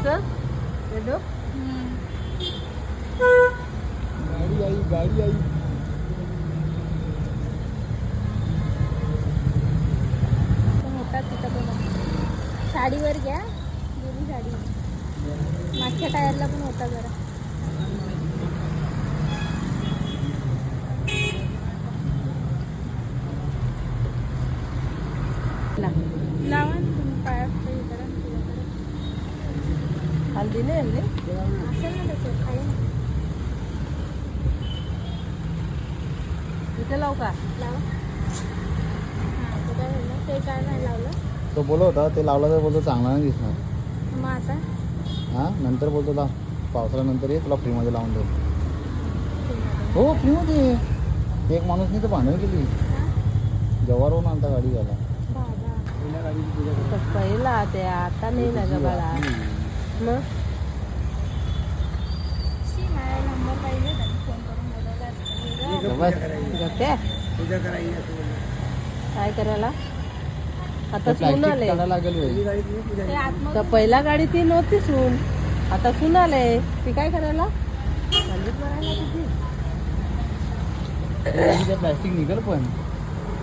असं गाडी आई मोठा तिथं पण साडीवर घ्या गेली साडी मागच्या टायरला पण होता जरा लावा ना तुम्ही पाया हल्दी नाही हल्दी असेल ना त्याच्यात आहे ना इथे लावू का लावा हां ते काय झालं ते काय नाही लावलं तो बोलत होता ते लावला तर बोलतो चांगला नाही दिसणार. मग आता हां नंतर बोलतो ला पावसाळ्यानंतर ये तुला फ्रीमध्ये लावून देऊ. हो फ्रीमध्ये एक माणूस नाही तर भांडण केली जव्हारहून आणता गाडी घ्यायला. पहिला ते आता नाही ना ग बाळा मग माझा नंबर पाहिजे त्यांनी फोन करून बोलवला काय करायला आता सून प्लास्टिक आले काढायला लागेल बाई. ते आतमध्ये तर पहिला गाडी ती नव्हती सून आता सून आले ती काय करायला हल्दीत मारायला तिथे प्लास्टिक निघेल पण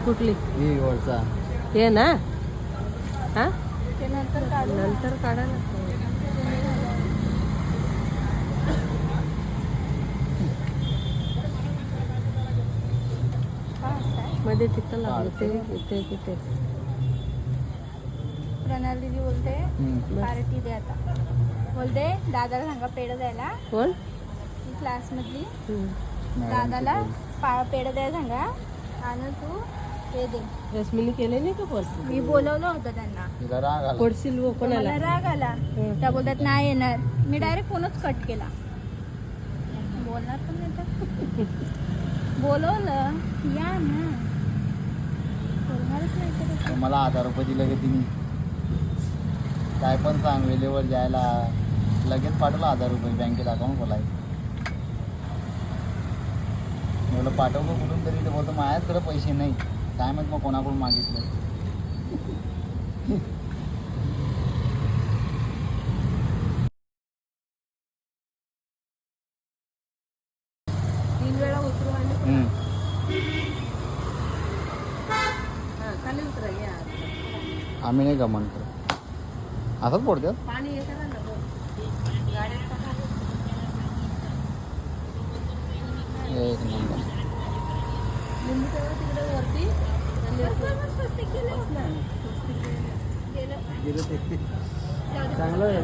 कुठली हे वरचा हे ना हा ते नंतर काढू नंतर काढा ना मध्ये तिथं लागलं ते इथे तिथे प्रणाल दीदी बोलते पार्टी दे आता बोलते दादाला सांगा पेढं द्यायला कोण क्लासमधली हम्म. दादाला पेढं द्यायला सांगा आणि तू हे दे रश्मीने केले नाही का पण मी बोलवलं होतं त्यांना तिला राग आला. पडशील वो कोणाला मला राग आला त्या बोलतात नाही येणार मी डायरेक्ट फोनच कट केला बोलणार पण नाही तर बोलवलं या ना बोलणारच नाही तर तर मला 1000 रुपये दिले का तिने काय पण सांग वेळेवर जायला लगेच पाठवलं 1000 रुपये बँकेत अकाउंट खोलाय एवढं पाठवलं कुठून तरी ते बोलतो माझ्याकडे पैसे नाही काय माहित मग कोणाकडून मागितलं. तीन वेळा उतरू आणि हा खाली उतरा या आम्ही नाही गमन करत असंच पडतात. पाणी हे करा ना गाड्यात टाका. एक नंबर लिंबू ठेवा तिकडे वरती स्वस्तिक केलं ना गेलं चांगलं आहे.